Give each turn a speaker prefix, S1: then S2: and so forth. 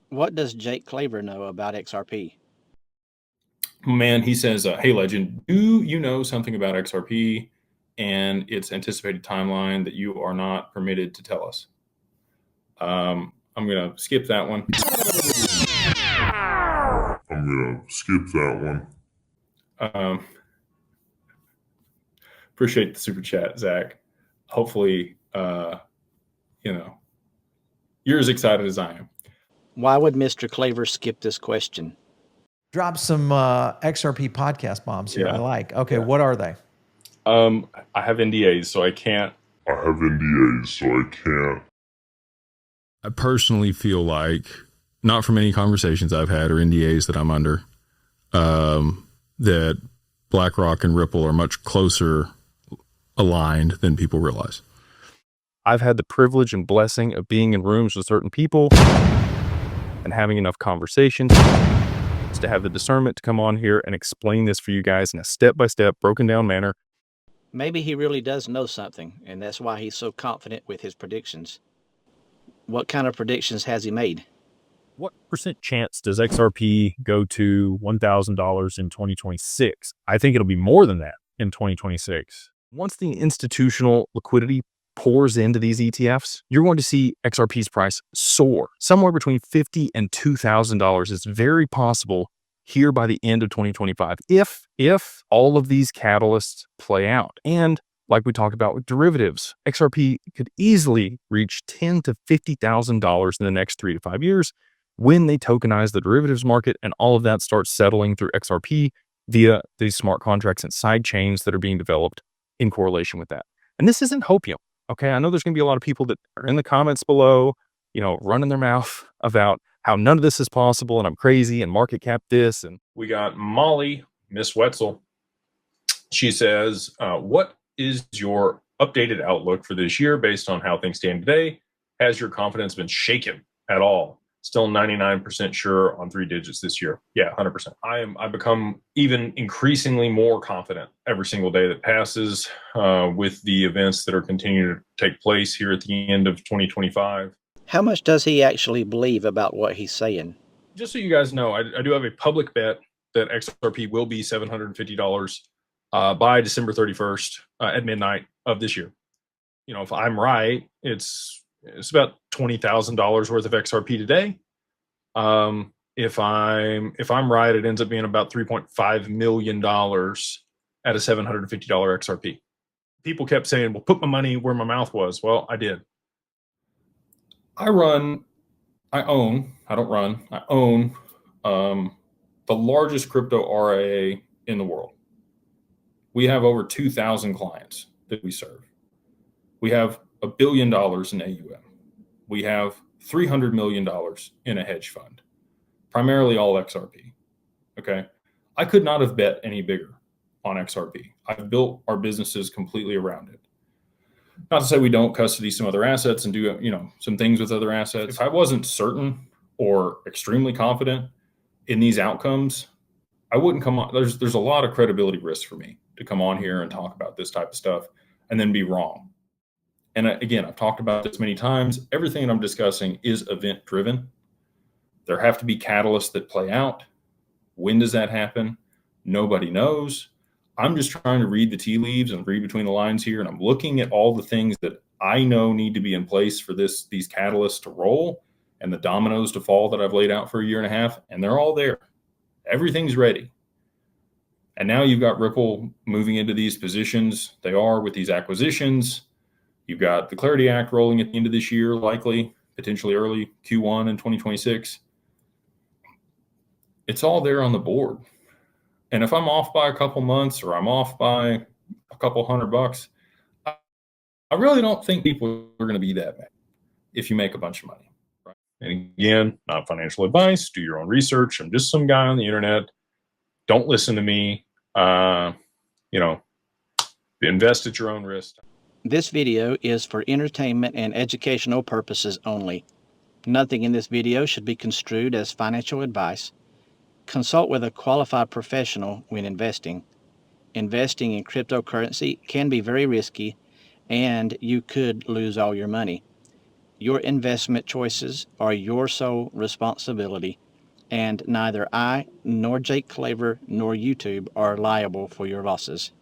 S1: What does Jake Claver know about XRP?
S2: Man, he says, hey, Legend, do you know something about XRP and its anticipated timeline that you are not permitted to tell us? I'm going to skip that one. Appreciate the super chat, Zach. Hopefully, you're as excited as I am.
S1: Why would Mr. Claver skip this question?
S3: Drop some XRP podcast bombs here. I like. Okay, what are they?
S2: I have NDAs, so I can't.
S4: I personally feel like, not from any conversations I've had or NDAs that I'm under, that BlackRock and Ripple are much closer aligned than people realize.
S5: I've had the privilege and blessing of being in rooms with certain people and having enough conversations to have the discernment to come on here and explain this for you guys in a step-by-step, broken down manner.
S1: Maybe he really does know something, and that's why he's so confident with his predictions. What kind of predictions has he made?
S5: What percent chance does XRP go to $1,000 in 2026? I think it'll be more than that in 2026. Once the institutional liquidity pours into these ETFs, you're going to see XRP's price soar somewhere between $50 and $2,000. It's very possible here by the end of 2025 if all of these catalysts play out. And like we talked about with derivatives, XRP could easily reach $10,000 to $50,000 in the next 3 to 5 years when they tokenize the derivatives market and all of that starts settling through XRP via these smart contracts and side chains that are being developed in correlation with that. And this isn't hopium. Okay, I know there's going to be a lot of people that are in the comments below, running their mouth about how none of this is possible and I'm crazy and market cap this. And
S2: we got Molly, Miss Wetzel. She says, what is your updated outlook for this year based on how things stand today? Has your confidence been shaken at all? Still 99% sure on 3 digits this year. Yeah, 100%. I become even increasingly more confident every single day that passes with the events that are continuing to take place here at the end of 2025.
S1: How much does he actually believe about what he's saying?
S2: Just so you guys know, I do have a public bet that XRP will be $750 by December 31st at midnight of this year. If I'm right, it's about $20,000 worth of XRP today. If I'm right, it ends up being about $3.5 million at a $750 XRP. People kept saying, well, put my money where my mouth was. Well, I did. I own the largest crypto RIA in the world. We have over 2,000 clients that we serve. We have $1 billion in AUM. We have $300 million in a hedge fund, primarily all XRP. Okay. I could not have bet any bigger on XRP. I've built our businesses completely around it. Not to say we don't custody some other assets and do, some things with other assets. If I wasn't certain or extremely confident in these outcomes, I wouldn't come on. There's a lot of credibility risk for me to come on here and talk about this type of stuff and then be wrong. And again, I've talked about this many times. Everything I'm discussing is event driven. There have to be catalysts that play out. When does that happen? Nobody knows. I'm just trying to read the tea leaves and read between the lines here. And I'm looking at all the things that I know need to be in place for these catalysts to roll and the dominoes to fall that I've laid out for a year and a half. And they're all there. Everything's ready. And now you've got Ripple moving into these positions. They are with these acquisitions. You've got the Clarity Act rolling at the end of this year, likely, potentially early Q1 in 2026. It's all there on the board. And if I'm off by a couple months or I'm off by a couple $100, I really don't think people are going to be that mad if you make a bunch of money. Right? And again, not financial advice. Do your own research. I'm just some guy on the internet. Don't listen to me. Invest at your own risk.
S1: This video is for entertainment and educational purposes only. Nothing in this video should be construed as financial advice. Consult with a qualified professional when investing. Investing in cryptocurrency can be very risky, and you could lose all your money. Your investment choices are your sole responsibility, and neither I nor Jake Claver nor YouTube are liable for your losses.